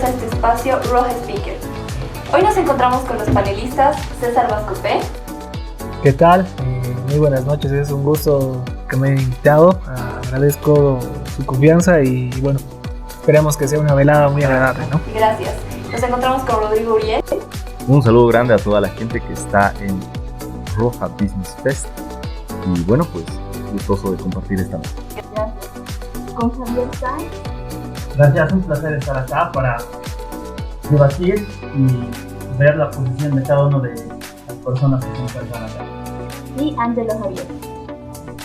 a este espacio Roja Speaker. Hoy nos encontramos con los panelistas César Vascopé. ¿Qué tal? Muy buenas noches, es un gusto que me hayan invitado. Agradezco su confianza y bueno, esperemos que sea una velada muy agradable, ¿no? Gracias. Nos encontramos con Rodrigo Uriel. Un saludo grande a toda la gente que está en Roja Business Fest y bueno, pues gustoso de compartir esta noche. Gracias. Con Javier Sainz. Gracias, un placer estar acá para debatir y ver la posición de cada uno de las personas que se encuentran acá. Y Ángelo Javier.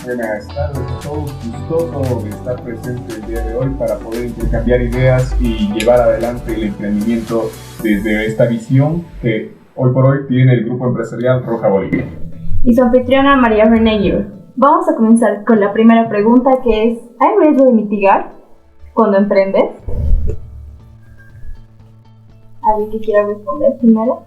Buenas tardes a todos, gustoso de estar presente el día de hoy para poder intercambiar ideas y llevar adelante el emprendimiento desde esta visión que hoy por hoy tiene el grupo empresarial Roja Bolivia. Y su anfitriona María René Giver. Vamos a comenzar con la primera pregunta, que es: ¿hay riesgo de mitigar cuando emprendes? ¿Alguien que quiera responder primero?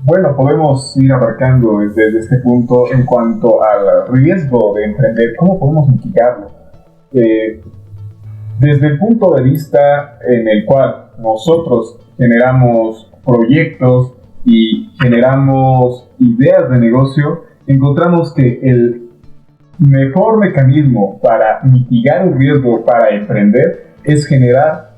Bueno, podemos ir abarcando desde este punto en cuanto al riesgo de emprender, ¿cómo podemos mitigarlo? Desde el punto de vista en el cual nosotros generamos proyectos y generamos ideas de negocio, encontramos que el mejor mecanismo para mitigar un riesgo para emprender es generar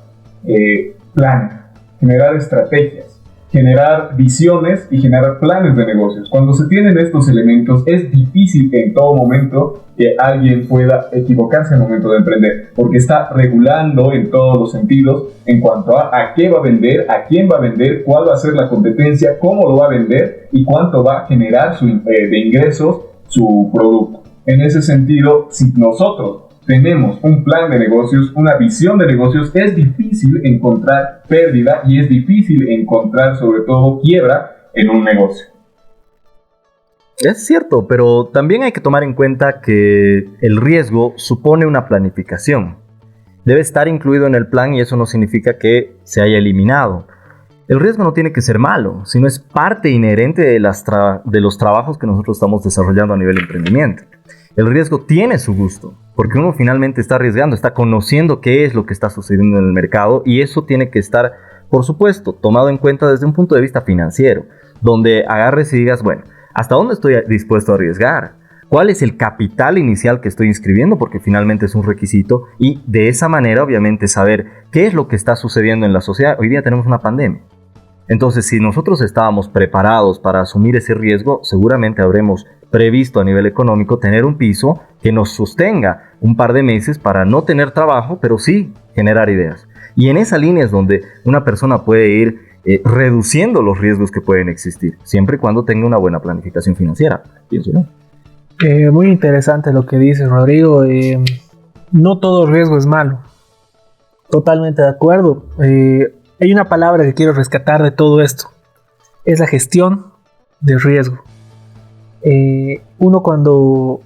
planes, generar estrategias, generar visiones y generar planes de negocios. Cuando se tienen estos elementos, es difícil en todo momento que alguien pueda equivocarse al momento de emprender, porque está regulando en todos los sentidos en cuanto a qué va a vender, a quién va a vender, cuál va a ser la competencia, cómo lo va a vender y cuánto va a generar de ingresos su producto. En ese sentido, si nosotros tenemos un plan de negocios, una visión de negocios, es difícil encontrar pérdida y es difícil encontrar sobre todo quiebra en un negocio. Es cierto, pero también hay que tomar en cuenta que el riesgo supone una planificación. Debe estar incluido en el plan y eso no significa que se haya eliminado. El riesgo no tiene que ser malo, sino es parte inherente de los trabajos que nosotros estamos desarrollando a nivel de emprendimiento. El riesgo tiene su gusto, porque uno finalmente está arriesgando, está conociendo qué es lo que está sucediendo en el mercado y eso tiene que estar, por supuesto, tomado en cuenta desde un punto de vista financiero, donde agarres y digas, bueno, ¿hasta dónde estoy dispuesto a arriesgar? ¿Cuál es el capital inicial que estoy inscribiendo? Porque finalmente es un requisito y de esa manera, obviamente, saber qué es lo que está sucediendo en la sociedad. Hoy día tenemos una pandemia. Entonces, si nosotros estábamos preparados para asumir ese riesgo, seguramente habremos previsto a nivel económico tener un piso que nos sostenga un par de meses para no tener trabajo, pero sí generar ideas. Y en esa línea es donde una persona puede ir reduciendo los riesgos que pueden existir, siempre y cuando tenga una buena planificación financiera, pienso yo. Muy interesante lo que dice Rodrigo. No todo riesgo es malo. Totalmente de acuerdo. Hay una palabra que quiero rescatar de todo esto. Es la gestión de riesgo. Uno cuando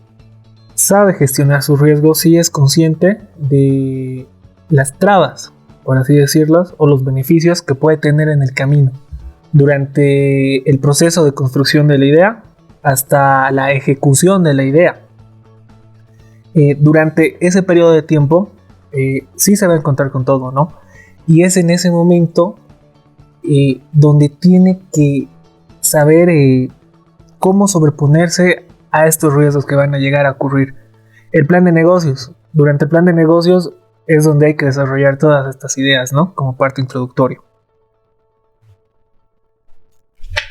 sabe gestionar sus riesgos sí es consciente de las trabas por así decirlos, o los beneficios que puede tener en el camino, durante el proceso de construcción de la idea hasta la ejecución de la idea. Durante ese periodo de tiempo sí se va a encontrar con todo, ¿no? Y es en ese momento donde tiene que saber cómo sobreponerse a estos riesgos que van a llegar a ocurrir. El plan de negocios. Durante el plan de negocios es donde hay que desarrollar todas estas ideas, ¿no? Como parte introductoria.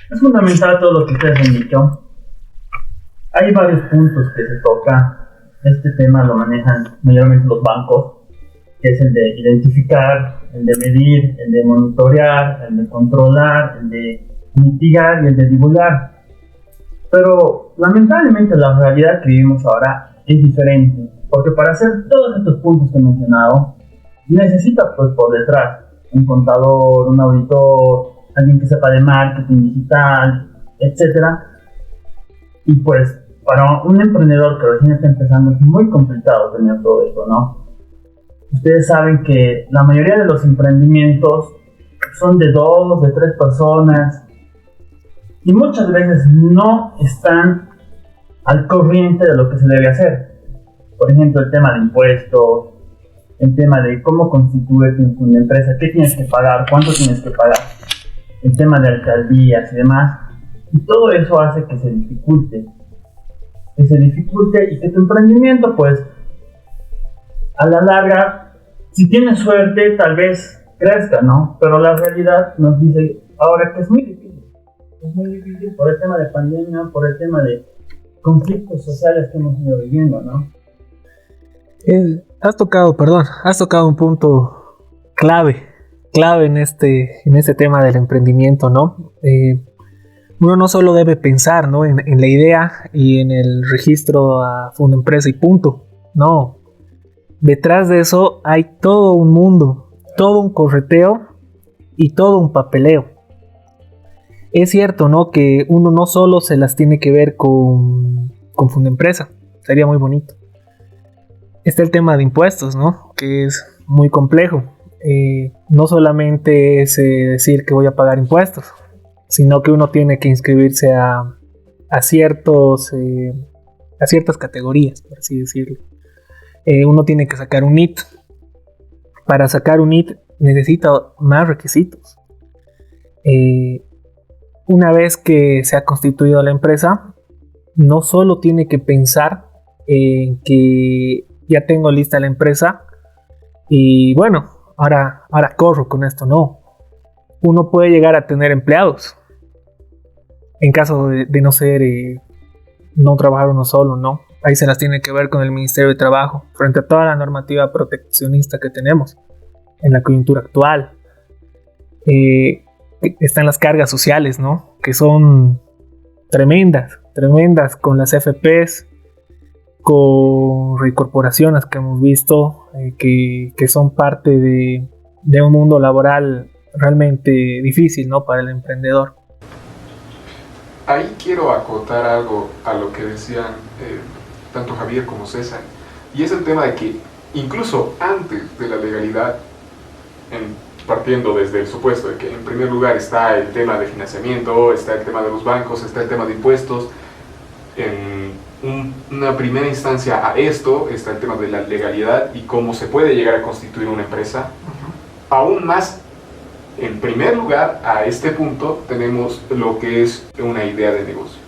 Es fundamental todo lo que ustedes han dicho. Hay varios puntos que se toca. Este tema lo manejan mayormente los bancos, que es el de identificar, el de medir, el de monitorear, el de controlar, el de mitigar y el de divulgar. Pero lamentablemente la realidad que vivimos ahora es diferente, porque para hacer todos estos puntos que he mencionado, necesita pues por detrás un contador, un auditor, alguien que sepa de marketing digital, etcétera. Y pues para un emprendedor que recién está empezando es muy complicado tener todo esto, ¿no? Ustedes saben que la mayoría de los emprendimientos son de 2, de 3 personas y muchas veces no están al corriente de lo que se debe hacer. Por ejemplo, el tema de impuestos, el tema de cómo constituirte una empresa, qué tienes que pagar, cuánto tienes que pagar, el tema de alcaldías y demás. Y todo eso hace que se dificulte y que tu emprendimiento, pues, a la larga, si tienes suerte, tal vez crezca, ¿no? Pero la realidad nos dice ahora que es muy difícil. Es muy difícil por el tema de pandemia, por el tema de conflictos sociales que hemos ido viviendo, ¿no? Has tocado un punto clave en este tema del emprendimiento, ¿no? Uno no solo debe pensar, ¿no?, en la idea y en el registro a Fundempresa y punto. No. Detrás de eso hay todo un mundo, todo un correteo y todo un papeleo. Es cierto, ¿no?, que uno no solo se las tiene que ver con Fundempresa. Sería muy bonito. Está el tema de impuestos, ¿no?, que es muy complejo. No solamente es decir que voy a pagar impuestos, sino que uno tiene que inscribirse a ciertas categorías, por así decirlo. Uno tiene que sacar un NIT. Para sacar un NIT necesita más requisitos. Una vez que se ha constituido la empresa, no solo tiene que pensar en que ya tengo lista la empresa y bueno, ahora corro con esto, no. Uno puede llegar a tener empleados en caso de no ser, no trabajar uno solo, ¿no? Ahí se las tiene que ver con el Ministerio de Trabajo frente a toda la normativa proteccionista que tenemos en la coyuntura actual. Están las cargas sociales, ¿no?, que son tremendas con las FPs, con reincorporaciones que hemos visto, que son parte de un mundo laboral realmente difícil, ¿no?, para el emprendedor. Ahí quiero acotar algo a lo que decían tanto Javier como César, y es el tema de que incluso antes de la legalidad, partiendo desde el supuesto de que en primer lugar está el tema de financiamiento, está el tema de los bancos, está el tema de impuestos, en una primera instancia a esto está el tema de la legalidad y cómo se puede llegar a constituir una empresa. Aún más, en primer lugar, a este punto tenemos lo que es una idea de negocio,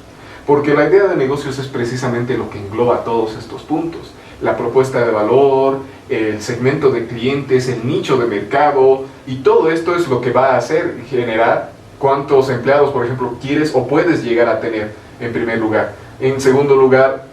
porque la idea de negocios es precisamente lo que engloba todos estos puntos: la propuesta de valor, el segmento de clientes, el nicho de mercado, y todo esto es lo que va a hacer generar cuántos empleados, por ejemplo, quieres o puedes llegar a tener en primer lugar. En segundo lugar,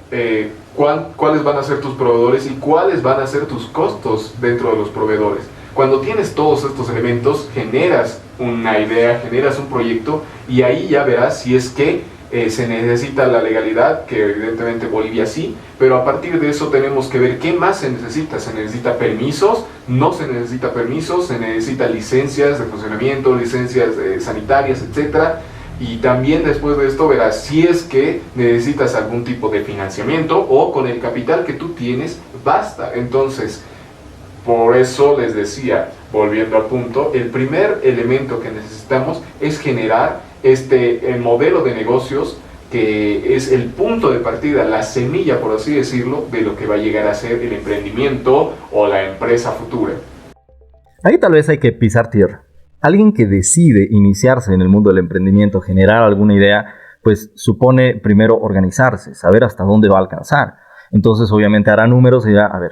cuáles van a ser tus proveedores y cuáles van a ser tus costos dentro de los proveedores. Cuando tienes todos estos elementos, generas una idea, generas un proyecto, y ahí ya verás si es que se necesita la legalidad, que evidentemente Bolivia sí, pero a partir de eso tenemos que ver qué más se necesita. ¿Se necesita permisos? ¿No se necesita permisos? ¿Se necesita licencias de funcionamiento, licencias sanitarias, etcétera? Y también después de esto verás si es que necesitas algún tipo de financiamiento o con el capital que tú tienes basta. Entonces, Por eso les decía, volviendo al punto, el primer elemento que necesitamos es generar el modelo de negocios que es el punto de partida, la semilla, por así decirlo, de lo que va a llegar a ser el emprendimiento o la empresa futura. Ahí tal vez hay que pisar tierra. Alguien que decide iniciarse en el mundo del emprendimiento, generar alguna idea, pues supone primero organizarse, saber hasta dónde va a alcanzar. Entonces obviamente hará números y dirá, a ver,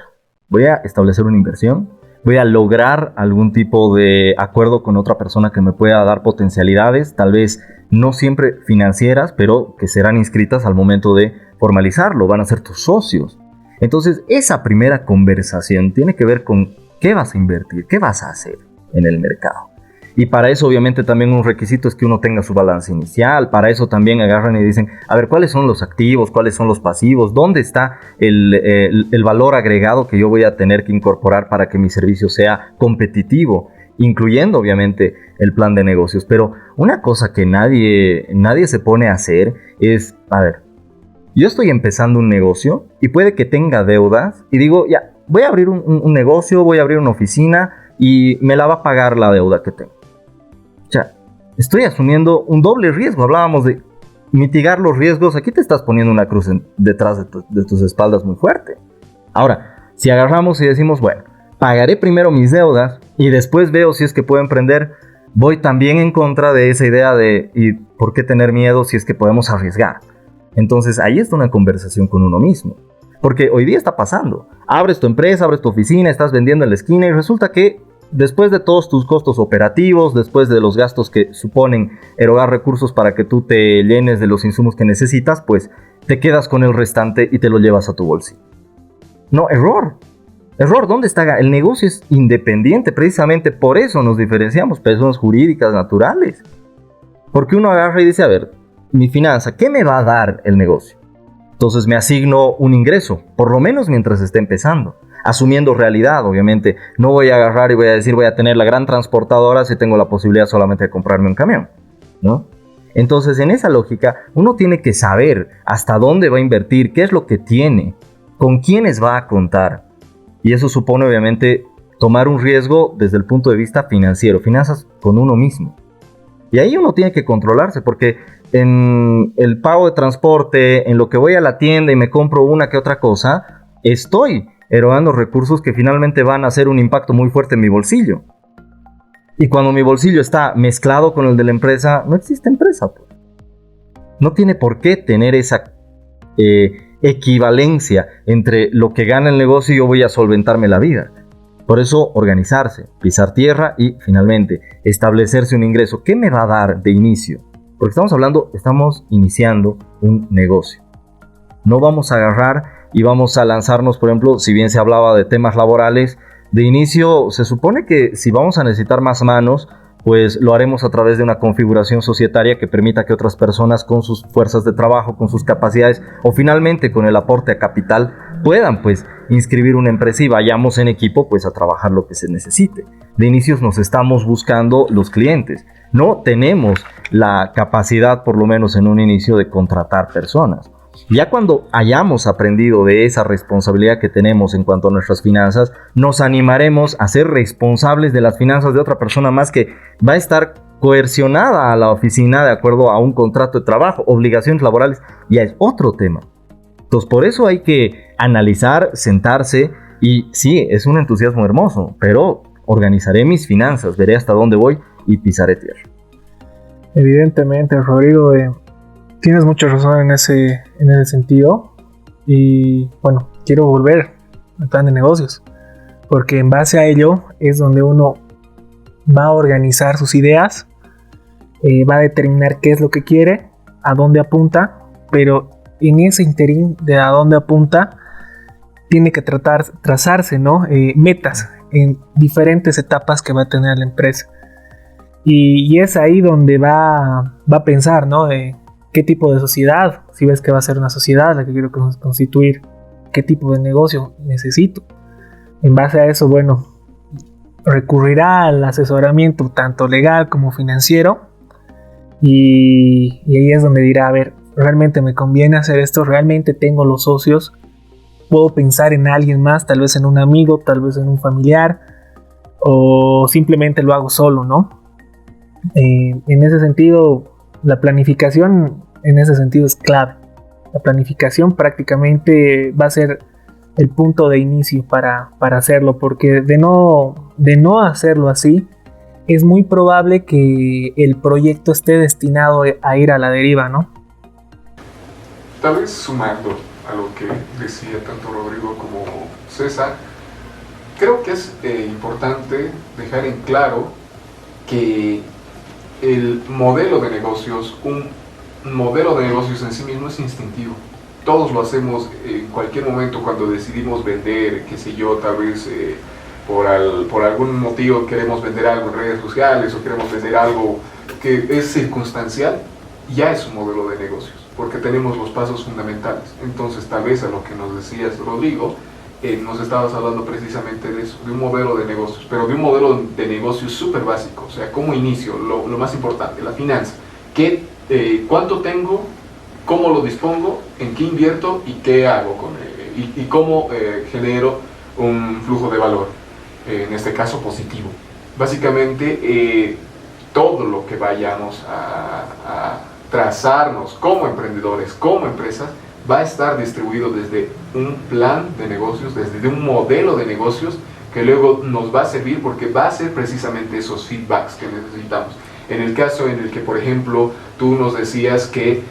voy a establecer una inversión, voy a lograr algún tipo de acuerdo con otra persona que me pueda dar potencialidades, tal vez no siempre financieras, pero que serán inscritas al momento de formalizarlo, van a ser tus socios. Entonces esa primera conversación tiene que ver con qué vas a invertir, qué vas a hacer en el mercado. Y para eso obviamente también un requisito es que uno tenga su balance inicial. Para eso también agarran y dicen, a ver, ¿cuáles son los activos? ¿Cuáles son los pasivos? ¿Dónde está el valor agregado que yo voy a tener que incorporar para que mi servicio sea competitivo? Incluyendo obviamente el plan de negocios. Pero una cosa que nadie se pone a hacer es, a ver, yo estoy empezando un negocio y puede que tenga deudas y digo, ya, voy a abrir un negocio, voy a abrir una oficina y me la va a pagar la deuda que tengo. O sea, estoy asumiendo un doble riesgo. Hablábamos de mitigar los riesgos. Aquí te estás poniendo una cruz detrás de tus espaldas muy fuerte. Ahora, si agarramos y decimos, bueno, pagaré primero mis deudas y después veo si es que puedo emprender, voy también en contra de esa idea de ¿y por qué tener miedo si es que podemos arriesgar? Entonces ahí está una conversación con uno mismo. Porque hoy día está pasando. Abres tu empresa, abres tu oficina, estás vendiendo en la esquina y resulta que después de todos tus costos operativos, después de los gastos que suponen erogar recursos para que tú te llenes de los insumos que necesitas, pues te quedas con el restante y te lo llevas a tu bolsillo. No, error. Error, ¿dónde está? El negocio es independiente, precisamente por eso nos diferenciamos, personas jurídicas naturales. Porque uno agarra y dice, a ver, mi finanza, ¿qué me va a dar el negocio? Entonces me asigno un ingreso, por lo menos mientras esté empezando. Asumiendo realidad, obviamente. No voy a agarrar y voy a decir voy a tener la gran transportadora si tengo la posibilidad solamente de comprarme un camión, ¿no? Entonces, en esa lógica, uno tiene que saber hasta dónde va a invertir, qué es lo que tiene, con quiénes va a contar. Y eso supone, obviamente, tomar un riesgo desde el punto de vista financiero, finanzas con uno mismo. Y ahí uno tiene que controlarse, porque en el pago de transporte, en lo que voy a la tienda y me compro una que otra cosa, estoy erogando recursos que finalmente van a hacer un impacto muy fuerte en mi bolsillo. Y cuando mi bolsillo está mezclado con el de la empresa, no existe empresa, pues. No tiene por qué tener esa equivalencia entre lo que gana el negocio y yo voy a solventarme la vida. Por eso organizarse, pisar tierra y finalmente establecerse un ingreso. ¿Qué me va a dar de inicio? Porque estamos iniciando un negocio. No vamos a agarrar y vamos a lanzarnos, por ejemplo, si bien se hablaba de temas laborales, de inicio se supone que si vamos a necesitar más manos, pues lo haremos a través de una configuración societaria que permita que otras personas con sus fuerzas de trabajo, con sus capacidades o finalmente con el aporte a capital puedan pues inscribir una empresa y vayamos en equipo pues a trabajar lo que se necesite. De inicios nos estamos buscando los clientes. No tenemos la capacidad, por lo menos en un inicio, de contratar personas. Ya cuando hayamos aprendido de esa responsabilidad que tenemos en cuanto a nuestras finanzas, nos animaremos a ser responsables de las finanzas de otra persona más que va a estar coercionada a la oficina de acuerdo a un contrato de trabajo, obligaciones laborales, ya es otro tema. Entonces por eso hay que analizar, sentarse y sí, es un entusiasmo hermoso, pero organizaré mis finanzas, veré hasta dónde voy y pisaré tierra. Evidentemente, Rodrigo, tienes mucha razón en ese sentido. Y bueno, quiero volver al plan de negocios, porque en base a ello es donde uno va a organizar sus ideas, va a determinar qué es lo que quiere, a dónde apunta, pero en ese interín de a dónde apunta tiene que trazarse, ¿no? Metas en diferentes etapas que va a tener la empresa. Y es ahí donde va a pensar, ¿no? ¿Qué tipo de sociedad? Si ves que va a ser una sociedad la que quiero constituir, ¿qué tipo de negocio necesito? En base a eso, bueno, recurrirá al asesoramiento tanto legal como financiero y ahí es donde dirá, a ver, ¿realmente me conviene hacer esto? ¿Realmente tengo los socios? puedo pensar en alguien más, tal vez en un amigo, tal vez en un familiar, o simplemente lo hago solo, ¿no? En ese sentido, la planificación en ese sentido es clave. La planificación prácticamente va a ser el punto de inicio para hacerlo, porque de no hacerlo así, es muy probable que el proyecto esté destinado a ir a la deriva, ¿no? Tal vez sumando a lo que decía tanto Rodrigo como César, creo que es importante dejar en claro que el modelo de negocios, un modelo de negocios en sí mismo es instintivo. Todos lo hacemos en cualquier momento cuando decidimos vender, qué sé yo, tal vez por algún motivo queremos vender algo en redes sociales o queremos vender algo que es circunstancial, ya es un modelo de negocios, porque tenemos los pasos fundamentales. Entonces, tal vez a lo que nos decías, Rodrigo, nos estabas hablando precisamente de eso, de un modelo de negocios, pero de un modelo de negocios súper básico, o sea, cómo inicio, lo más importante, la finanza, cuánto tengo, cómo lo dispongo, en qué invierto y qué hago con él, y cómo genero un flujo de valor, en este caso positivo. Básicamente, todo lo que vayamos a trazarnos como emprendedores, como empresas, va a estar distribuido desde un plan de negocios, desde un modelo de negocios que luego nos va a servir porque va a ser precisamente esos feedbacks que necesitamos. En el caso en el que, por ejemplo, tú nos decías que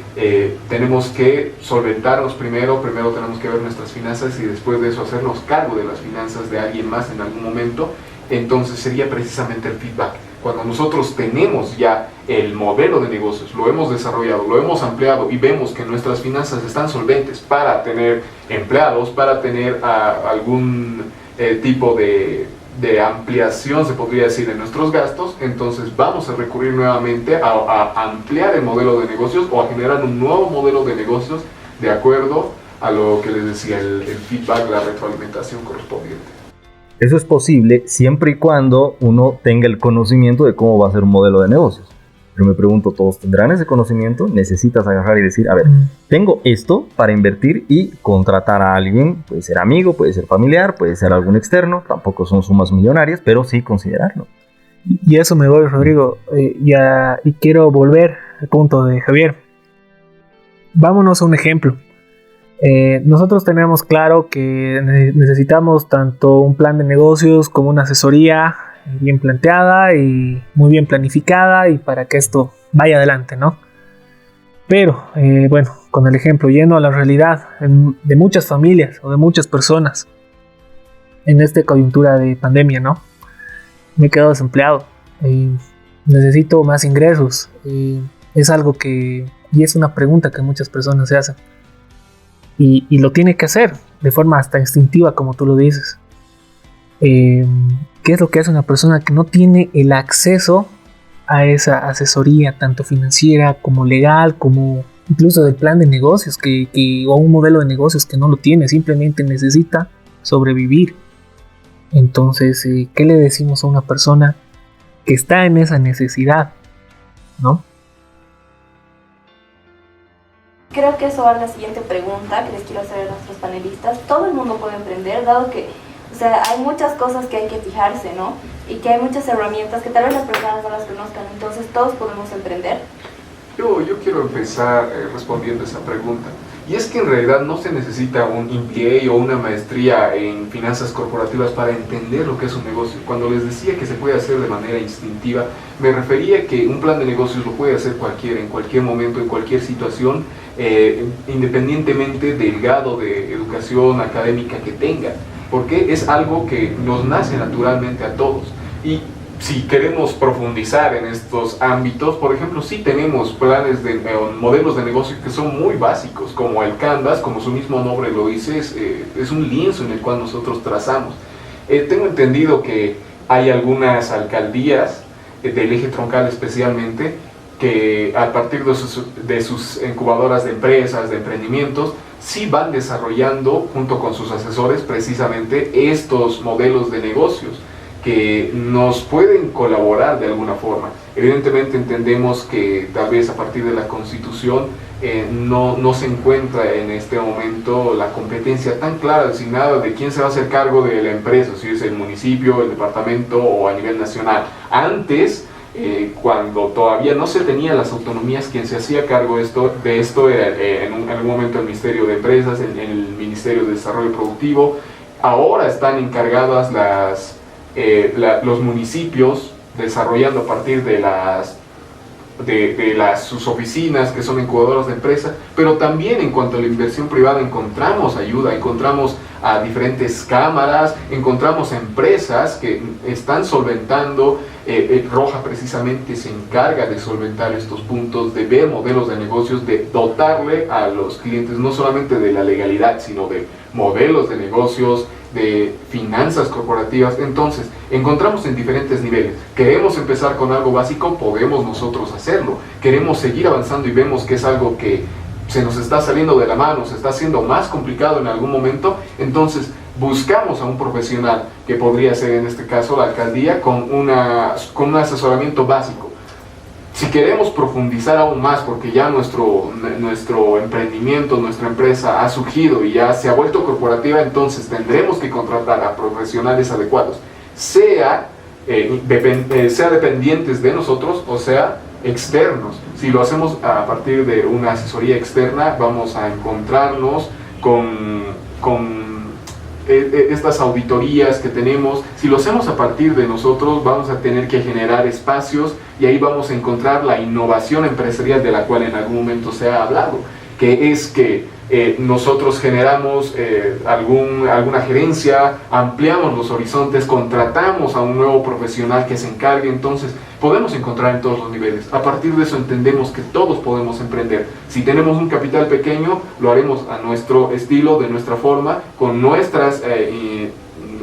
tenemos que solventarnos primero tenemos que ver nuestras finanzas y después de eso hacernos cargo de las finanzas de alguien más en algún momento, entonces sería precisamente el feedback. Cuando nosotros tenemos ya el modelo de negocios, lo hemos desarrollado, lo hemos ampliado y vemos que nuestras finanzas están solventes para tener empleados, para tener algún tipo de ampliación, se podría decir, en nuestros gastos, entonces vamos a recurrir nuevamente a ampliar el modelo de negocios o a generar un nuevo modelo de negocios de acuerdo a lo que les decía, el feedback, la retroalimentación correspondiente. Eso es posible siempre y cuando uno tenga el conocimiento de cómo va a ser un modelo de negocios. Pero me pregunto, ¿todos tendrán ese conocimiento? Necesitas agarrar y decir, a ver, tengo esto para invertir y contratar a alguien, puede ser amigo, puede ser familiar, puede ser algún externo, tampoco son sumas millonarias, pero sí considerarlo. Y eso me voy, Rodrigo, y quiero volver al punto de Javier. Vámonos a un ejemplo. Nosotros tenemos claro que necesitamos tanto un plan de negocios como una asesoría bien planteada y muy bien planificada y para que esto vaya adelante, ¿no? Pero, bueno, con el ejemplo, yendo a la realidad de muchas familias o de muchas personas en esta coyuntura de pandemia, ¿no? Me he quedado desempleado, necesito más ingresos, es algo y es una pregunta que muchas personas se hacen. Y lo tiene que hacer de forma hasta instintiva, como tú lo dices. ¿Qué es lo que hace una persona que no tiene el acceso a esa asesoría, tanto financiera como legal, como incluso del plan de negocios, o un modelo de negocios que no lo tiene, simplemente necesita sobrevivir? Entonces, ¿qué le decimos a una persona que está en esa necesidad, ¿no? Creo que eso va a la siguiente pregunta que les quiero hacer a nuestros panelistas. Todo el mundo puede emprender, dado que, o sea, hay muchas cosas que hay que fijarse, ¿no? Y que hay muchas herramientas que tal vez las personas no las conozcan, entonces todos podemos emprender. Yo quiero empezar respondiendo esa pregunta. Y es que en realidad no se necesita un MBA o una maestría en finanzas corporativas para entender lo que es un negocio. Cuando les decía que se puede hacer de manera instintiva, me refería a que un plan de negocios lo puede hacer cualquiera, en cualquier momento, en cualquier situación, independientemente del grado de educación académica que tenga, porque es algo que nos nace naturalmente a todos. Y si queremos profundizar en estos ámbitos, por ejemplo, sí tenemos planes modelos de negocio que son muy básicos, como el Canvas, como su mismo nombre lo dice, es un lienzo en el cual nosotros trazamos. Tengo entendido que hay algunas alcaldías, del eje troncal especialmente, que a partir de sus incubadoras de empresas, de emprendimientos, sí van desarrollando junto con sus asesores precisamente estos modelos de negocios, que nos pueden colaborar de alguna forma. Evidentemente entendemos que tal vez a partir de la Constitución no se encuentra en este momento la competencia tan clara designada de quién se va a hacer cargo de la empresa, si es el municipio, el departamento o a nivel nacional. Antes, cuando todavía no se tenían las autonomías, quien se hacía cargo de esto era en algún momento el Ministerio de Empresas, el Ministerio de Desarrollo Productivo. Ahora están encargadas los municipios desarrollando a partir de sus oficinas, que son incubadoras de empresas, pero también en cuanto a la inversión privada encontramos ayuda, encontramos a diferentes cámaras, encontramos empresas que están solventando. Roja precisamente se encarga de solventar estos puntos, de ver modelos de negocios, de dotarle a los clientes no solamente de la legalidad, sino de modelos de negocios, de finanzas corporativas. Entonces, encontramos en diferentes niveles. Queremos empezar con algo básico, podemos nosotros hacerlo. Queremos seguir avanzando y vemos que es algo que se nos está saliendo de la mano, se está haciendo más complicado en algún momento. Entonces, buscamos a un profesional, que podría ser en este caso la alcaldía, con un asesoramiento básico. Si queremos profundizar aún más, porque ya nuestro emprendimiento, nuestra empresa ha surgido y ya se ha vuelto corporativa, entonces tendremos que contratar a profesionales adecuados, sea dependientes de nosotros o sea externos. Si lo hacemos a partir de una asesoría externa, vamos a encontrarnos con estas auditorías que tenemos. Si lo hacemos a partir de nosotros, vamos a tener que generar espacios y ahí vamos a encontrar la innovación empresarial de la cual en algún momento se ha hablado, que es que nosotros generamos alguna gerencia, ampliamos los horizontes, contratamos a un nuevo profesional que se encargue. Entonces podemos encontrar en todos los niveles. A partir de eso entendemos que todos podemos emprender. Si tenemos un capital pequeño, lo haremos a nuestro estilo, de nuestra forma, con nuestras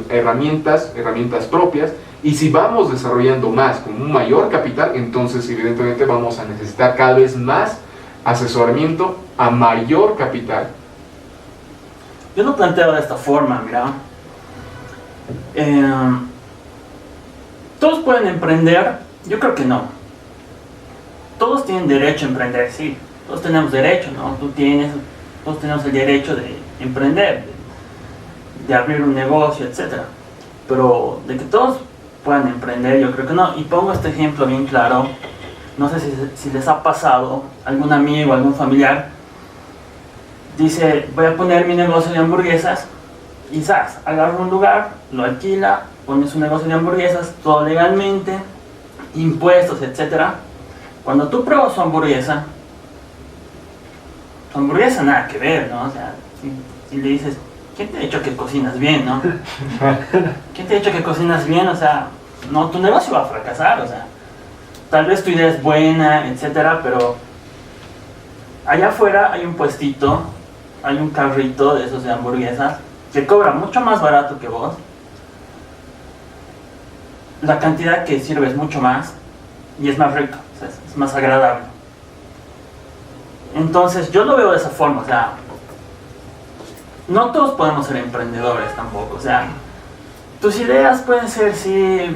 herramientas propias. Y si vamos desarrollando más con un mayor capital, entonces evidentemente vamos a necesitar cada vez más asesoramiento a mayor capital. Yo lo planteo de esta forma, mira. ¿Todos pueden emprender? Yo creo que no. Todos tienen derecho a emprender, sí. Todos tenemos derecho, ¿no? Todos tenemos el derecho de emprender, de abrir un negocio, etc. Pero de que todos puedan emprender, yo creo que no. Y pongo este ejemplo bien claro. No sé si les ha pasado, algún amigo, algún familiar dice, voy a poner mi negocio de hamburguesas, y quizás agarra un lugar, lo alquila, pone su negocio de hamburguesas, todo legalmente, impuestos, etc. Cuando tú pruebas su hamburguesa nada que ver, ¿no? O sea, si le dices, ¿quién te ha dicho que cocinas bien, no? ¿Quién te ha dicho que cocinas bien? O sea, no, tu negocio va a fracasar, o sea, tal vez tu idea es buena, etcétera, pero allá afuera hay un puestito, hay un carrito de esos de hamburguesas que cobra mucho más barato que vos. La cantidad que sirve es mucho más y es más rico, o sea, es más agradable. Entonces yo lo veo de esa forma, o sea, no todos podemos ser emprendedores tampoco, o sea, tus ideas pueden ser, sí,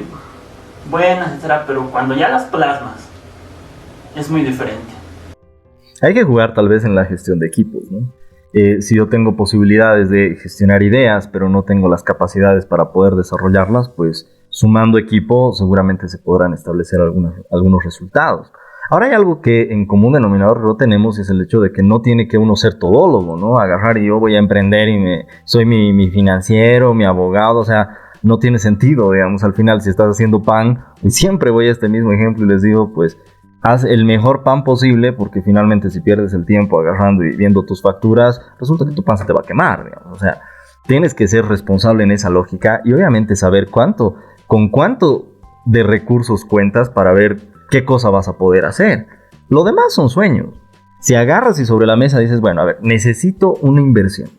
buenas, etcétera, pero cuando ya las plasmas es muy diferente. Hay que jugar tal vez en la gestión de equipos, ¿no? Si yo tengo posibilidades de gestionar ideas, pero no tengo las capacidades para poder desarrollarlas, pues sumando equipo seguramente se podrán establecer algunos resultados. Ahora hay algo que en común denominador no tenemos, y es el hecho de que no tiene que uno ser todólogo, ¿no? Agarrar y yo voy a emprender y soy mi financiero, mi abogado, o sea, no tiene sentido, digamos. Al final, si estás haciendo pan, y siempre voy a este mismo ejemplo y les digo, pues haz el mejor pan posible, porque finalmente si pierdes el tiempo agarrando y viendo tus facturas, resulta que tu pan se te va a quemar, digamos. O sea, tienes que ser responsable en esa lógica y obviamente saber con cuánto de recursos cuentas para ver qué cosa vas a poder hacer. Lo demás son sueños. Si agarras y sobre la mesa dices, bueno, a ver, necesito una inversión.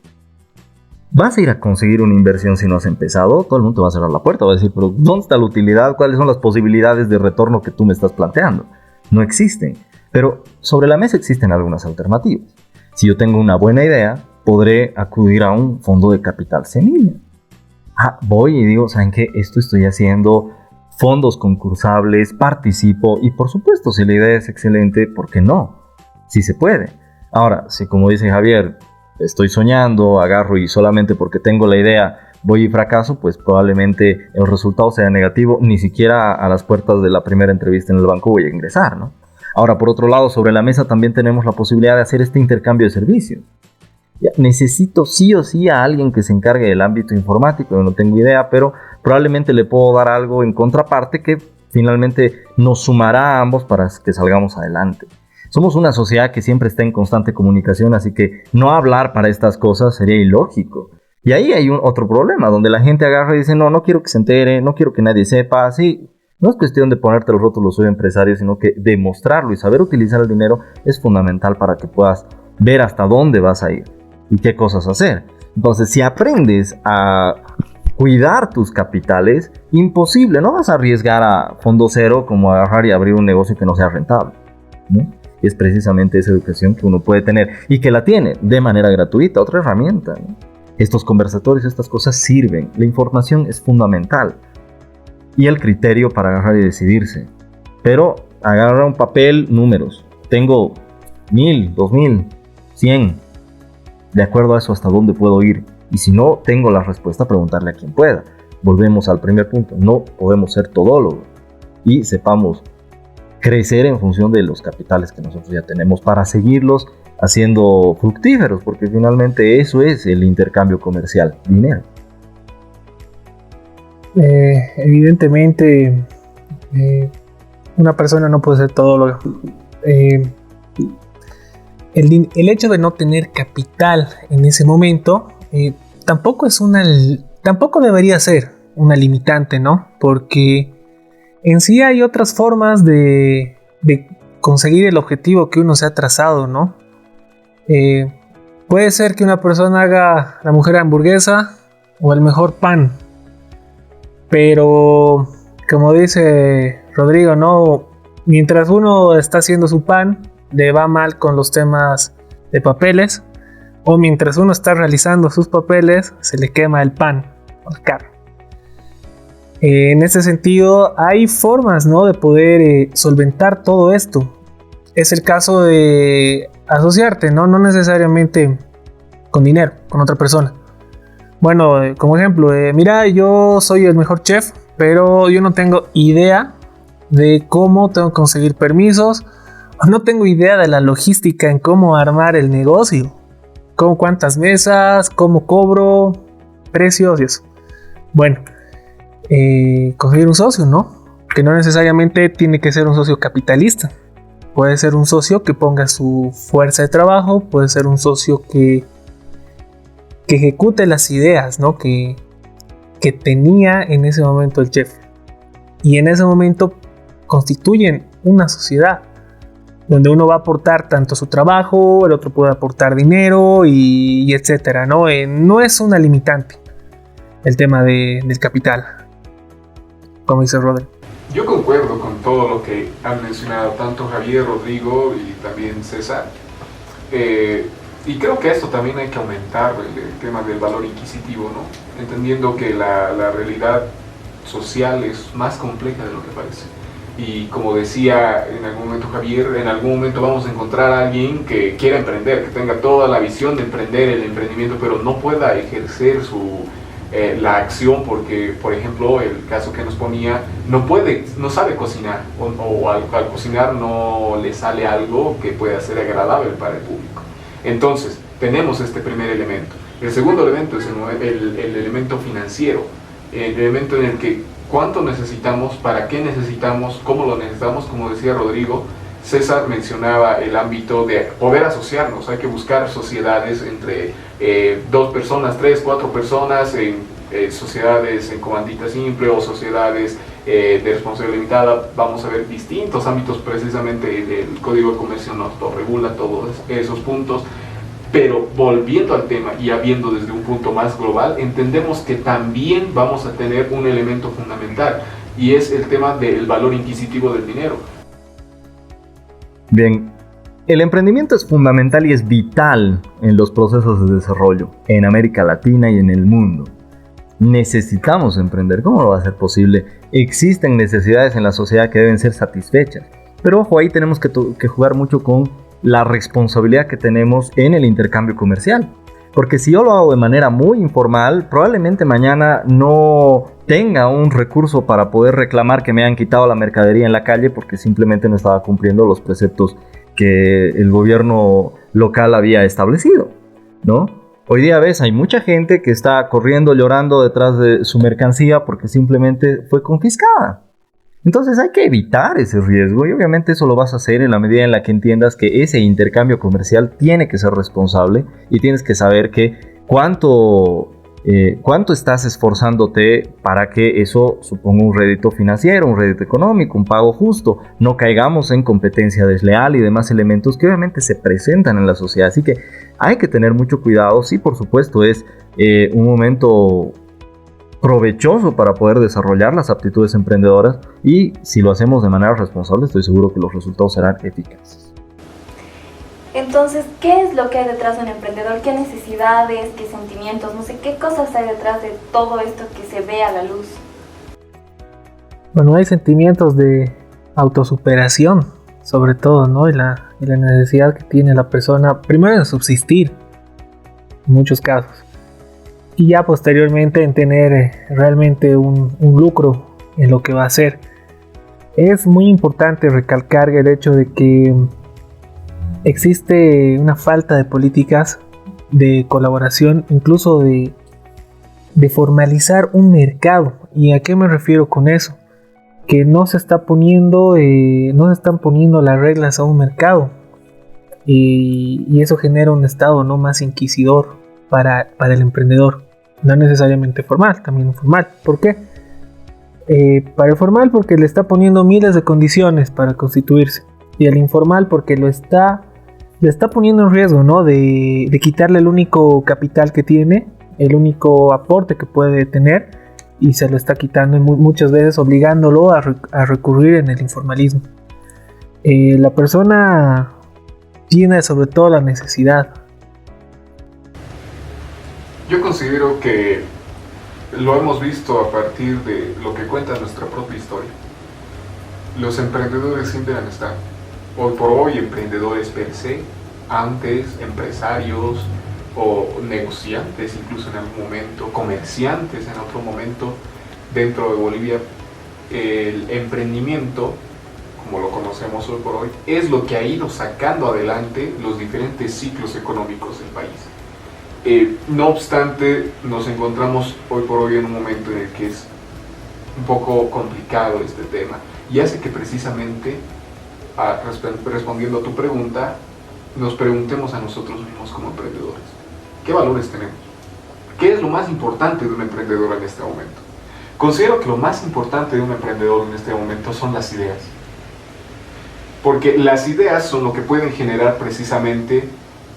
¿Vas a ir a conseguir una inversión si no has empezado? Todo el mundo te va a cerrar la puerta, va a decir, pero ¿dónde está la utilidad? ¿Cuáles son las posibilidades de retorno que tú me estás planteando? No existen, pero sobre la mesa existen algunas alternativas. Si yo tengo una buena idea, podré acudir a un fondo de capital semilla. voy y digo, ¿saben qué? Esto estoy haciendo, fondos concursables, participo y por supuesto, si la idea es excelente, ¿por qué no? Sí se puede. Ahora, si como dice Javier, estoy soñando, agarro y solamente porque tengo la idea voy y fracaso, pues probablemente el resultado sea negativo, ni siquiera a las puertas de la primera entrevista en el banco voy a ingresar, ¿no? Ahora, por otro lado, sobre la mesa también tenemos la posibilidad de hacer este intercambio de servicios. Ya, necesito sí o sí a alguien que se encargue del ámbito informático, yo no tengo idea, pero probablemente le puedo dar algo en contraparte que finalmente nos sumará a ambos para que salgamos adelante. Somos una sociedad que siempre está en constante comunicación, así que no hablar para estas cosas sería ilógico. Y ahí hay otro problema, donde la gente agarra y dice, no quiero que se entere, no quiero que nadie sepa. Sí, no es cuestión de ponerte los rótulos soy empresario, sino que demostrarlo y saber utilizar el dinero es fundamental para que puedas ver hasta dónde vas a ir y qué cosas hacer. Entonces, si aprendes a cuidar tus capitales, imposible, no vas a arriesgar a fondo cero como agarrar y abrir un negocio que no sea rentable, ¿no? Y es precisamente esa educación que uno puede tener y que la tiene de manera gratuita, otra herramienta, ¿no? Estos conversatorios, estas cosas sirven, la información es fundamental y el criterio para agarrar y decidirse. Pero agarra un papel, números, tengo 1000, 2000, 100, de acuerdo a eso hasta dónde puedo ir. Y si no tengo la respuesta, preguntarle a quien pueda. Volvemos al primer punto, no podemos ser todólogos y sepamos crecer en función de los capitales que nosotros ya tenemos para seguirlos haciendo fructíferos, porque finalmente eso es el intercambio comercial, dinero. Evidentemente, una persona no puede ser todóloga. El hecho de no tener capital en ese momento tampoco debería ser una limitante, ¿no? Porque en sí hay otras formas de conseguir el objetivo que uno se ha trazado, ¿no? Puede ser que una persona haga la mejor hamburguesa o el mejor pan, pero como dice Rodrigo, ¿no? Mientras uno está haciendo su pan, le va mal con los temas de papeles, o mientras uno está realizando sus papeles, se le quema el pan al carro. En ese sentido, hay formas, ¿no?, de poder solventar todo esto. Es el caso de asociarte, ¿no? No necesariamente con dinero, con otra persona. Bueno, como ejemplo, mira, yo soy el mejor chef, pero yo no tengo idea de cómo tengo que conseguir permisos, o no tengo idea de la logística en cómo armar el negocio, cómo cuántas mesas, cómo cobro, precios y eso. Bueno, conseguir un socio, ¿no? Que no necesariamente tiene que ser un socio capitalista. Puede ser un socio que ponga su fuerza de trabajo, puede ser un socio que ejecute las ideas, ¿no?, que tenía en ese momento el chef. Y en ese momento constituyen una sociedad donde uno va a aportar tanto su trabajo, el otro puede aportar dinero y etcétera, ¿no? No es una limitante el tema del capital, como dice Rodri. Yo concuerdo con todo lo que han mencionado tanto Javier, Rodrigo y también César. Y creo que esto también hay que aumentar el tema del valor inquisitivo, ¿no? Entendiendo que la realidad social es más compleja de lo que parece. Y como decía en algún momento Javier, en algún momento vamos a encontrar a alguien que quiera emprender, que tenga toda la visión de emprender, el emprendimiento, pero no pueda ejercer la acción porque, por ejemplo, el caso que nos ponía, no sabe cocinar o al cocinar no le sale algo que pueda ser agradable para el público. Entonces, tenemos este primer elemento. El segundo elemento es el elemento financiero, el elemento en el que cuánto necesitamos, para qué necesitamos, cómo lo necesitamos, como decía Rodrigo. César mencionaba el ámbito de poder asociarnos, hay que buscar sociedades entre 2 personas, 3, 4 personas, en sociedades en comandita simple o sociedades de responsabilidad limitada. Vamos a ver distintos ámbitos, precisamente el Código de Comercio nos lo regula todos esos puntos. Pero volviendo al tema y habiendo desde un punto más global, entendemos que también vamos a tener un elemento fundamental y es el tema del valor inquisitivo del dinero. Bien, el emprendimiento es fundamental y es vital en los procesos de desarrollo en América Latina y en el mundo. necesitamos emprender. ¿Cómo lo va a ser posible? Existen necesidades en la sociedad que deben ser satisfechas. Pero ojo, ahí tenemos que jugar mucho con la responsabilidad que tenemos en el intercambio comercial. Porque si yo lo hago de manera muy informal, probablemente mañana no tenga un recurso para poder reclamar que me han quitado la mercadería en la calle porque simplemente no estaba cumpliendo los preceptos que el gobierno local había establecido, ¿no? Hoy día hay mucha gente que está corriendo, llorando detrás de su mercancía porque simplemente fue confiscada. Entonces hay que evitar ese riesgo y obviamente eso lo vas a hacer en la medida en la que entiendas que ese intercambio comercial tiene que ser responsable y tienes que saber que cuánto estás esforzándote para que eso suponga un rédito financiero, un rédito económico, un pago justo. No caigamos en competencia desleal y demás elementos que obviamente se presentan en la sociedad. Así que hay que tener mucho cuidado. Sí, por supuesto, es un momento provechoso para poder desarrollar las aptitudes emprendedoras y si lo hacemos de manera responsable estoy seguro que los resultados serán eficaces. Entonces, ¿qué es lo que hay detrás de un emprendedor? ¿Qué necesidades, qué sentimientos, no sé qué cosas hay detrás de todo esto que se ve a la luz? Bueno, hay sentimientos de autosuperación, sobre todo, ¿no? Y la necesidad que tiene la persona, primero en subsistir, en muchos casos, y ya posteriormente en tener realmente un lucro en lo que va a hacer. Es muy importante recalcar el hecho de que existe una falta de políticas de colaboración, incluso de formalizar un mercado. ¿Y a qué me refiero con eso? Que no se están poniendo las reglas a un mercado y eso genera un estado no más inquisidor para el emprendedor, no necesariamente formal, también informal. ¿Por qué? Para el formal porque le está poniendo miles de condiciones para constituirse, y el informal porque le está poniendo en riesgo, ¿no? de quitarle el único capital que tiene, el único aporte que puede tener, y se lo está quitando y muchas veces obligándolo a recurrir en el informalismo. La persona tiene sobre todo la necesidad. Yo considero que lo hemos visto a partir de lo que cuenta nuestra propia historia. Los emprendedores siempre han estado. Hoy por hoy, emprendedores per se, antes empresarios o negociantes, incluso en algún momento, comerciantes en otro momento. Dentro de Bolivia, el emprendimiento, como lo conocemos hoy por hoy, es lo que ha ido sacando adelante los diferentes ciclos económicos del país. No obstante, nos encontramos hoy por hoy en un momento en el que es un poco complicado este tema y hace que precisamente, respondiendo a tu pregunta, nos preguntemos a nosotros mismos como emprendedores, ¿qué valores tenemos? ¿Qué es lo más importante de un emprendedor en este momento? Considero que lo más importante de un emprendedor en este momento son las ideas, porque las ideas son lo que pueden generar precisamente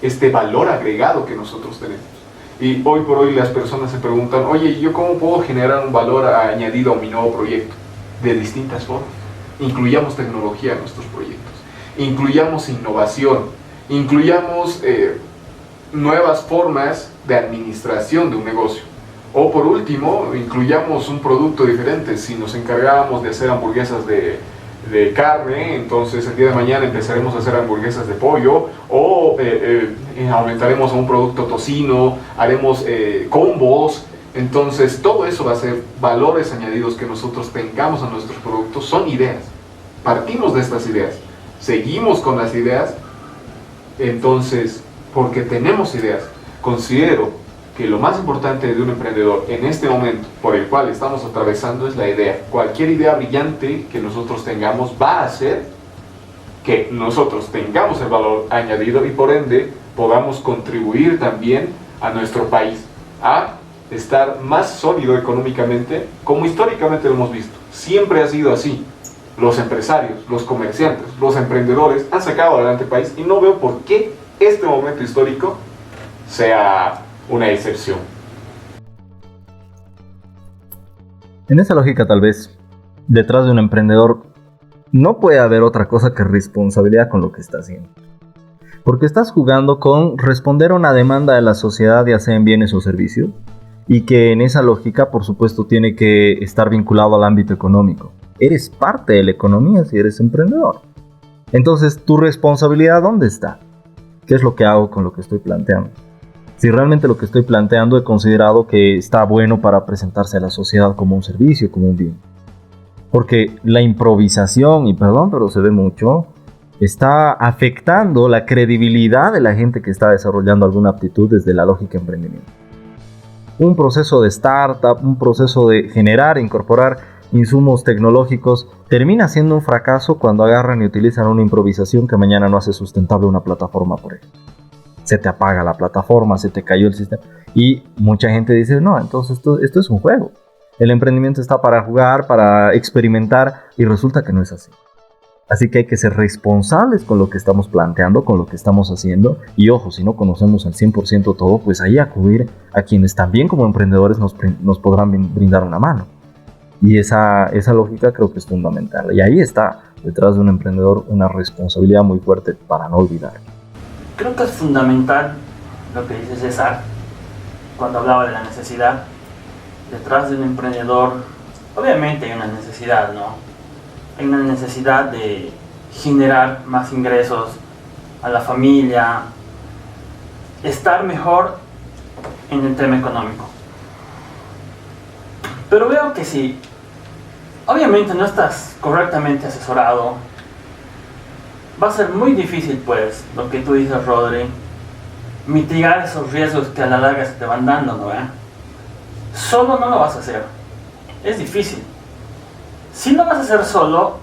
este valor agregado que nosotros tenemos. Y hoy por hoy las personas se preguntan, oye, ¿yo cómo puedo generar un valor añadido a mi nuevo proyecto? De distintas formas. Incluyamos tecnología en nuestros proyectos, incluyamos innovación, incluyamos nuevas formas de administración de un negocio. O por último, incluyamos un producto diferente. Si nos encargábamos de hacer hamburguesas de carne, entonces el día de mañana empezaremos a hacer hamburguesas de pollo, o aumentaremos a un producto tocino, haremos combos. Entonces todo eso va a ser valores añadidos que nosotros tengamos a nuestros productos. Son ideas, partimos de estas ideas, seguimos con las ideas. Entonces, porque tenemos ideas, considero que lo más importante de un emprendedor en este momento por el cual estamos atravesando es la idea. Cualquier idea brillante que nosotros tengamos va a hacer que nosotros tengamos el valor añadido y por ende podamos contribuir también a nuestro país a estar más sólido económicamente, como históricamente lo hemos visto. Siempre ha sido así. Los empresarios, los comerciantes, los emprendedores han sacado adelante el país y no veo por qué este momento histórico sea una excepción. En esa lógica, tal vez, detrás de un emprendedor no puede haber otra cosa que responsabilidad con lo que está haciendo. Porque estás jugando con responder a una demanda de la sociedad, ya sea en bienes o servicios, y que en esa lógica, por supuesto, tiene que estar vinculado al ámbito económico. Eres parte de la economía si eres emprendedor. Entonces, ¿tu responsabilidad dónde está? ¿Qué es lo que hago con lo que estoy planteando? Si realmente lo que estoy planteando he considerado que está bueno para presentarse a la sociedad como un servicio, como un bien. Porque la improvisación, y perdón, pero se ve mucho, está afectando la credibilidad de la gente que está desarrollando alguna aptitud desde la lógica de emprendimiento. Un proceso de startup, un proceso de generar, incorporar insumos tecnológicos, termina siendo un fracaso cuando agarran y utilizan una improvisación que mañana no hace sustentable una plataforma, por ejemplo. Se te apaga la plataforma, se te cayó el sistema, y mucha gente dice, no, entonces esto es un juego. El emprendimiento está para jugar, para experimentar, y resulta que no es así. Así que hay que ser responsables con lo que estamos planteando, con lo que estamos haciendo. Y ojo, si no conocemos al 100% todo, pues ahí acudir a quienes también como emprendedores nos podrán brindar una mano. Y esa lógica creo que es fundamental. Y ahí está, detrás de un emprendedor, una responsabilidad muy fuerte para no olvidar. Creo que es fundamental lo que dice César cuando hablaba de la necesidad. Detrás de un emprendedor, obviamente hay una necesidad, ¿no? Hay una necesidad de generar más ingresos a la familia, estar mejor en el tema económico. Pero veo que si obviamente no estás correctamente asesorado, va a ser muy difícil, pues, lo que tú dices, Rodri, mitigar esos riesgos que a la larga se te van dando, ¿no? Solo no lo vas a hacer. Es difícil. Si lo vas a hacer solo,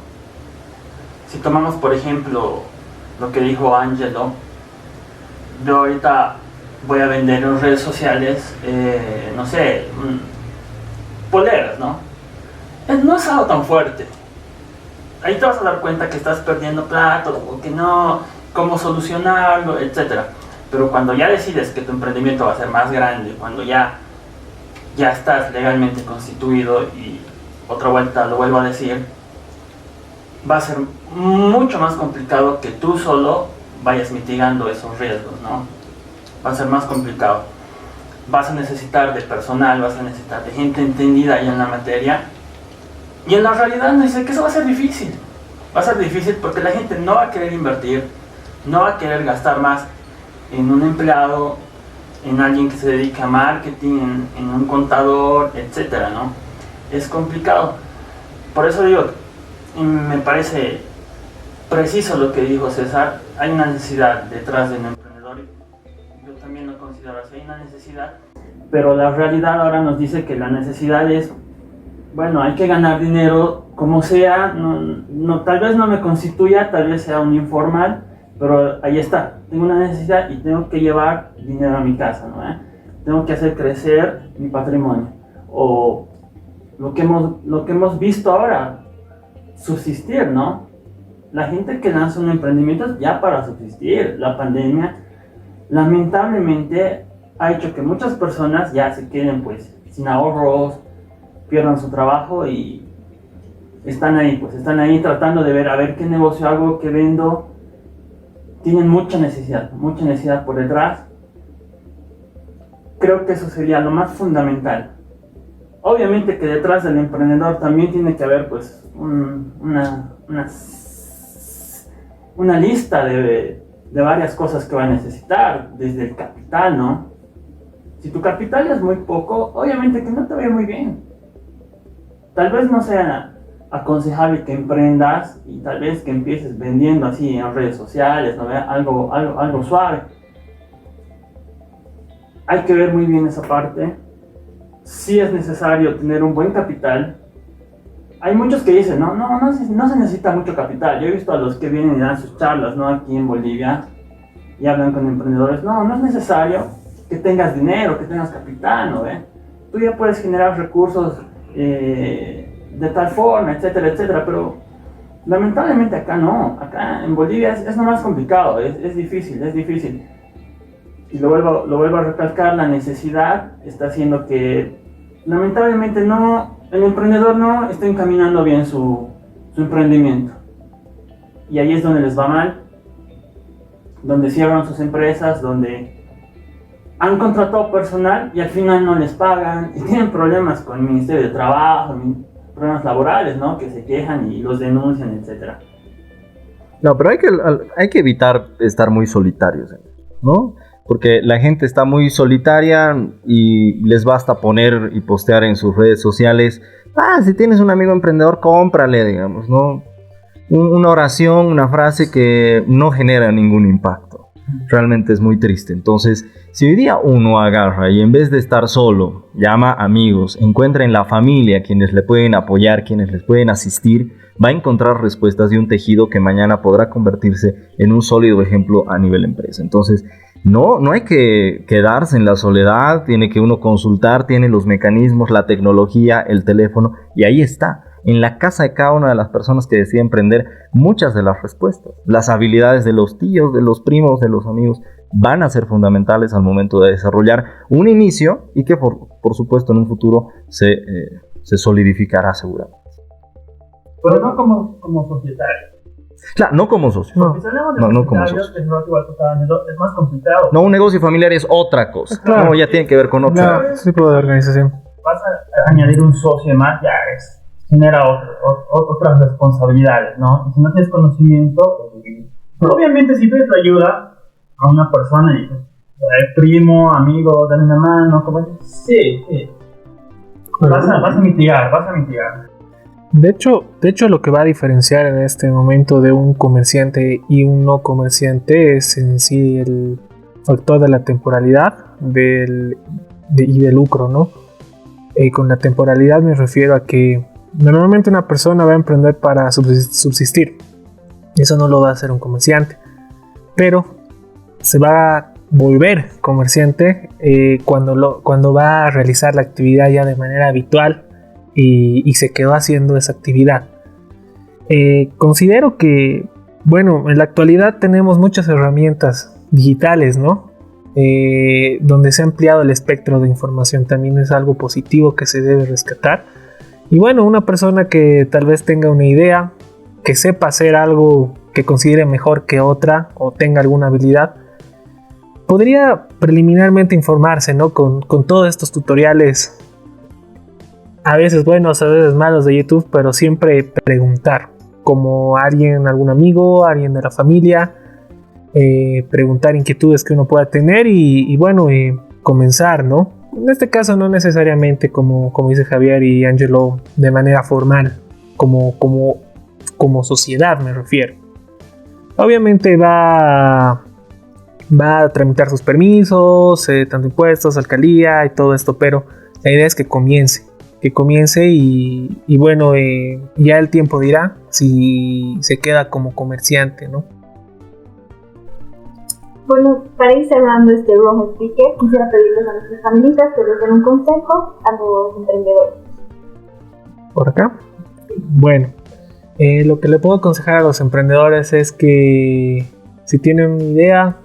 si tomamos por ejemplo lo que dijo Angelo, yo ahorita voy a vender en redes sociales, no sé, poleras, ¿no? No es algo tan fuerte. Ahí te vas a dar cuenta que estás perdiendo plata o que no, cómo solucionarlo, etc. Pero cuando ya decides que tu emprendimiento va a ser más grande, cuando ya estás legalmente constituido, y otra vuelta lo vuelvo a decir, va a ser mucho más complicado que tú solo vayas mitigando esos riesgos, ¿no? Va a ser más complicado. Vas a necesitar de personal, vas a necesitar de gente entendida ya en la materia, y en la realidad nos dice que eso va a ser difícil. Va a ser difícil porque la gente no va a querer invertir, no va a querer gastar más en un empleado, en alguien que se dedica a marketing, en un contador, etcétera, ¿no? Es complicado. Por eso digo, me parece preciso lo que dijo César. Hay una necesidad detrás de un emprendedor. Yo también lo considero así, hay una necesidad. Pero la realidad ahora nos dice que la necesidad es, bueno, hay que ganar dinero como sea. Tal vez no me constituya, tal vez sea un informal, pero ahí está, tengo una necesidad y tengo que llevar dinero a mi casa, ¿no? Tengo que hacer crecer mi patrimonio. O lo que hemos visto ahora, subsistir, ¿no? La gente que lanza un emprendimiento es ya para subsistir. La pandemia lamentablemente ha hecho que muchas personas ya se queden pues sin ahorros, pierdan su trabajo y están ahí tratando de ver a ver qué negocio hago, qué vendo. Tienen mucha necesidad por detrás. Creo que eso sería lo más fundamental. Obviamente que detrás del emprendedor también tiene que haber pues una lista de varias cosas que va a necesitar, desde el capital, ¿no? Si tu capital es muy poco, obviamente que no te va a ir muy bien. Tal vez no sea aconsejable que emprendas y tal vez que empieces vendiendo así en redes sociales, ¿no? Algo suave. Hay que ver muy bien esa parte. Sí es necesario tener un buen capital. Hay muchos que dicen, no se necesita mucho capital. Yo he visto a los que vienen y dan sus charlas, ¿no? Aquí en Bolivia y hablan con emprendedores. No es necesario que tengas dinero, que tengas capital, ¿no? Tú ya puedes generar recursos de tal forma, etcétera, etcétera, pero lamentablemente acá no. Acá en Bolivia es lo más complicado, es difícil. Y lo vuelvo a recalcar, la necesidad está haciendo que lamentablemente el emprendedor no está encaminando bien su emprendimiento. Y ahí es donde les va mal, donde cierran sus empresas, donde han contratado personal y al final no les pagan y tienen problemas con el Ministerio de Trabajo, problemas laborales, ¿no? Que se quejan y los denuncian, etcétera. No, pero hay que evitar estar muy solitarios, ¿no? Porque la gente está muy solitaria y les basta poner y postear en sus redes sociales, si tienes un amigo emprendedor, cómprale, digamos, ¿no? Una oración, una frase que no genera ningún impacto. Realmente es muy triste. Entonces, si hoy día uno agarra y en vez de estar solo, llama amigos, encuentra en la familia quienes le pueden apoyar, quienes les pueden asistir, va a encontrar respuestas de un tejido que mañana podrá convertirse en un sólido ejemplo a nivel empresa. Entonces, no hay que quedarse en la soledad, tiene que uno consultar, tiene los mecanismos, la tecnología, el teléfono, y ahí está. En la casa de cada una de las personas que decide emprender, muchas de las respuestas, las habilidades de los tíos, de los primos, de los amigos, van a ser fundamentales al momento de desarrollar un inicio y que por supuesto en un futuro se solidificará seguramente. Pero no como propietario. Claro, no como socio. Porque si hablamos de No como propietarios, socio. es más complicado. No, un negocio familiar es otra cosa. Claro. No, ya tiene que ver con otra. No, ese tipo de organización. Vas a añadir un socio más, ya genera otras responsabilidades, ¿no? Y si no tienes conocimiento, obviamente si pides ayuda a una persona y primo, amigo, dame una mano, sí. Vas a mitigar. De hecho, lo que va a diferenciar en este momento de un comerciante y un no comerciante es en sí el factor de la temporalidad y del lucro, ¿no? Con la temporalidad me refiero a que normalmente una persona va a emprender para subsistir. Eso no lo va a hacer un comerciante. Pero se va a volver comerciante cuando va a realizar la actividad ya de manera habitual y se quedó haciendo esa actividad. Considero que, bueno, en la actualidad tenemos muchas herramientas digitales, ¿no? Donde se ha ampliado el espectro de información, también es algo positivo que se debe rescatar. Y bueno, una persona que tal vez tenga una idea, que sepa hacer algo que considere mejor que otra o tenga alguna habilidad, podría preliminarmente informarse, ¿no? Con todos estos tutoriales, a veces buenos, a veces malos de YouTube, pero siempre preguntar, como algún amigo, alguien de la familia, preguntar inquietudes que uno pueda tener y bueno, comenzar, ¿no? En este caso no necesariamente como dice Javier y Angelo, de manera formal, como sociedad me refiero. Obviamente va a tramitar sus permisos, tanto impuestos, alcaldía y todo esto, pero la idea es que comience y bueno, ya el tiempo dirá si se queda como comerciante, ¿no? Bueno, para ir cerrando este rojo pique, quisiera pedirles a nuestros panelistas que les den un consejo a los emprendedores. Por acá. Bueno, lo que le puedo aconsejar a los emprendedores es que si tienen una idea,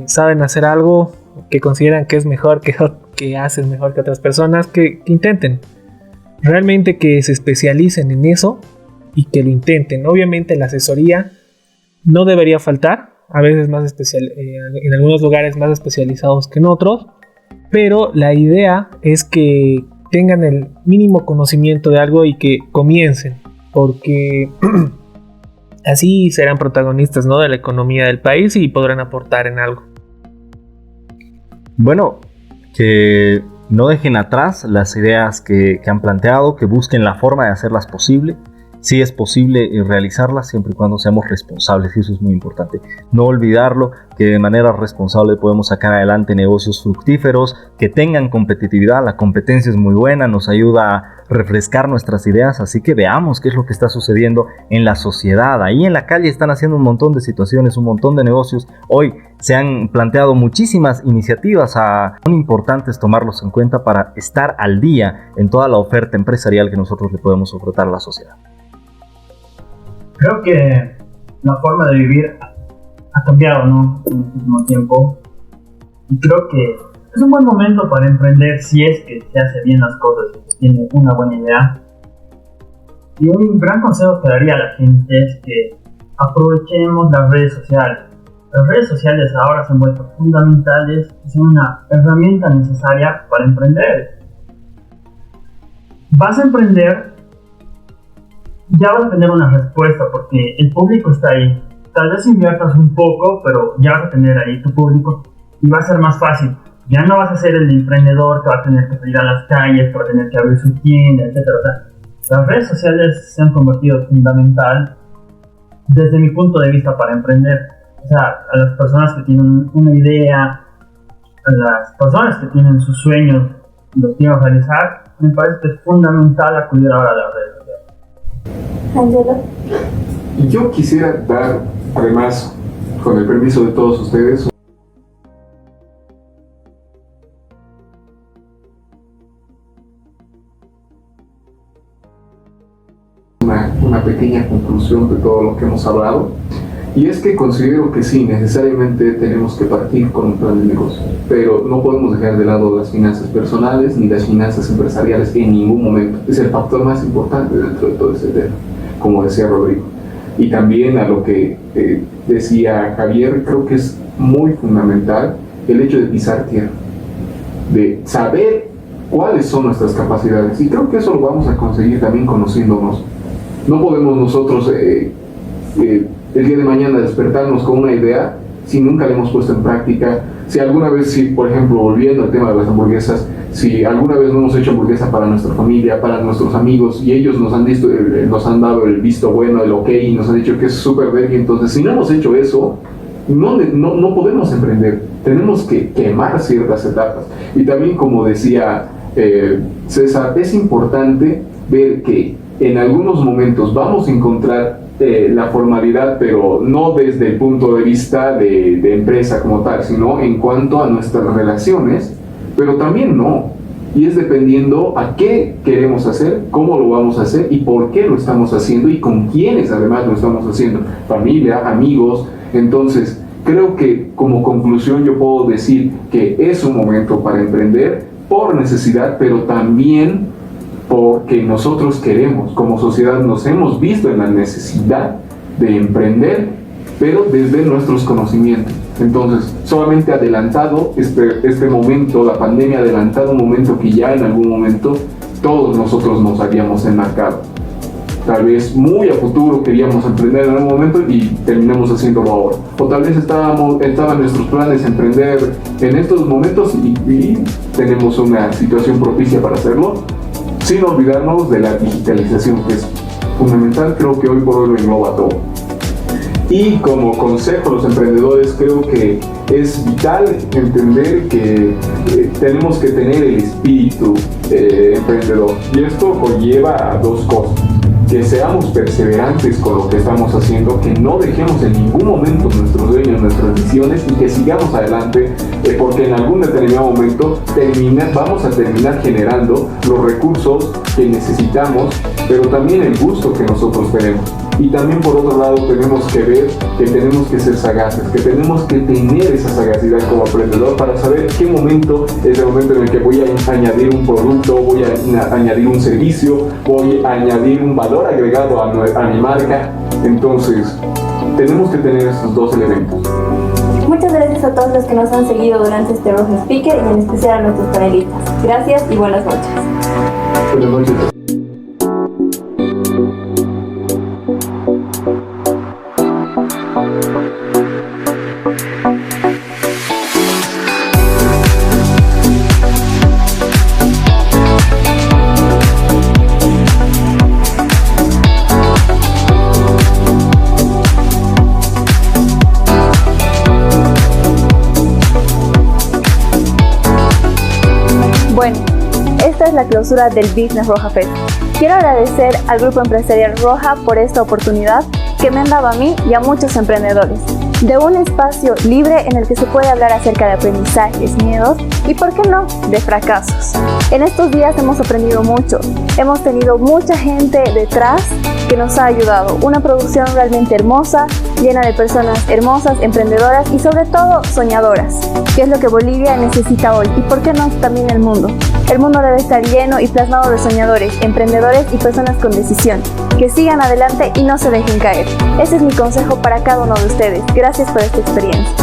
saben hacer algo que consideran que es mejor, que hacen mejor que otras personas, que intenten. Realmente que se especialicen en eso y que lo intenten. Obviamente la asesoría no debería faltar. A veces más en algunos lugares más especializados que en otros, pero la idea es que tengan el mínimo conocimiento de algo y que comiencen, porque así serán protagonistas, ¿no?, de la economía del país y podrán aportar en algo. Bueno, que no dejen atrás las ideas que han planteado, que busquen la forma de hacerlas posible. Sí es posible realizarlas siempre y cuando seamos responsables, y eso es muy importante. No olvidarlo, que de manera responsable podemos sacar adelante negocios fructíferos, que tengan competitividad. La competencia es muy buena, nos ayuda a refrescar nuestras ideas, así que veamos qué es lo que está sucediendo en la sociedad. Ahí en la calle están haciendo un montón de situaciones, un montón de negocios. Hoy se han planteado muchísimas iniciativas, son importantes tomarlos en cuenta para estar al día en toda la oferta empresarial que nosotros le podemos ofertar a la sociedad. Creo que la forma de vivir ha cambiado, ¿no?, en el último tiempo. Y creo que es un buen momento para emprender si es que se hace bien las cosas, si se tiene una buena idea. Y un gran consejo que daría a la gente es que aprovechemos las redes sociales. Las redes sociales ahora se han vuelto fundamentales y son una herramienta necesaria para emprender. Vas a emprender, ya vas a tener una respuesta porque el público está ahí. Tal vez inviertas un poco, pero ya vas a tener ahí tu público y va a ser más fácil. Ya no vas a ser el emprendedor que va a tener que salir a las calles, que va a tener que abrir su tienda, etc. O sea, las redes sociales se han convertido fundamental desde mi punto de vista para emprender. O sea, a las personas que tienen una idea, a las personas que tienen sus sueños y los quieren realizar, me parece que es fundamental acudir ahora a las redes sociales. Angelo. Y yo quisiera dar, además, con el permiso de todos ustedes, una pequeña conclusión de todo lo que hemos hablado. Y es que considero que sí, necesariamente tenemos que partir con un plan de negocio, pero no podemos dejar de lado las finanzas personales ni las finanzas empresariales en ningún momento. Es el factor más importante dentro de todo ese tema, como decía Rodrigo. Y también a lo que decía Javier, creo que es muy fundamental el hecho de pisar tierra, de saber cuáles son nuestras capacidades. Y creo que eso lo vamos a conseguir también conociéndonos. No podemos nosotros el día de mañana despertarnos con una idea si nunca la hemos puesto en práctica. Si alguna vez, si por ejemplo, volviendo al tema de las hamburguesas, si alguna vez no hemos hecho hamburguesa para nuestra familia, para nuestros amigos, y ellos nos han dado el visto bueno, el ok, y nos han dicho que es súper verga, entonces si no hemos hecho eso, no podemos emprender. Tenemos que quemar ciertas etapas. Y también, como decía César, es importante ver que en algunos momentos vamos a encontrar la formalidad, pero no desde el punto de vista de empresa como tal, sino en cuanto a nuestras relaciones, pero también no. Y es dependiendo a qué queremos hacer, cómo lo vamos a hacer y por qué lo estamos haciendo y con quiénes además lo estamos haciendo. Familia, amigos. Entonces, creo que como conclusión yo puedo decir que es un momento para emprender por necesidad, pero también porque nosotros queremos, como sociedad nos hemos visto en la necesidad de emprender, pero desde nuestros conocimientos. Entonces, solamente adelantado este momento, la pandemia ha adelantado un momento que ya en algún momento todos nosotros nos habíamos enmarcado. Tal vez muy a futuro queríamos emprender en algún momento y terminamos haciéndolo ahora. O tal vez estaban nuestros planes emprender en estos momentos y tenemos una situación propicia para hacerlo, sin olvidarnos de la digitalización, que es fundamental. Creo que hoy por hoy lo engloba todo. Y como consejo a los emprendedores, creo que es vital entender que tenemos que tener el espíritu emprendedor. Y esto conlleva a dos cosas: que seamos perseverantes con lo que estamos haciendo, que no dejemos en ningún momento nuestros sueños, nuestras visiones, y que sigamos adelante, porque en algún determinado momento vamos a terminar generando los recursos que necesitamos, pero también el gusto que nosotros tenemos. Y también, por otro lado, tenemos que ver que tenemos que ser sagaces, que tenemos que tener esa sagacidad como emprendedor para saber qué momento es el momento en el que voy a añadir un producto, voy a añadir un servicio, voy a añadir un valor agregado a mi marca. Entonces, tenemos que tener esos dos elementos. Muchas gracias a todos los que nos han seguido durante este Rojo Speaker y en especial a nuestros panelistas. Gracias y buenas noches. Buenas noches. Bueno, esta es la clausura del Business Roja Fest. Quiero agradecer al Grupo Empresarial Roja por esta oportunidad que me han dado a mí y a muchos emprendedores, de un espacio libre en el que se puede hablar acerca de aprendizajes, miedos y, ¿por qué no?, de fracasos. En estos días hemos aprendido mucho, hemos tenido mucha gente detrás que nos ha ayudado, una producción realmente hermosa, llena de personas hermosas, emprendedoras y sobre todo soñadoras, que es lo que Bolivia necesita hoy y, ¿por qué no?, también el mundo. El mundo debe estar lleno y plasmado de soñadores, emprendedores y personas con decisión, que sigan adelante y no se dejen caer. Ese es mi consejo para cada uno de ustedes. Gracias por esta experiencia.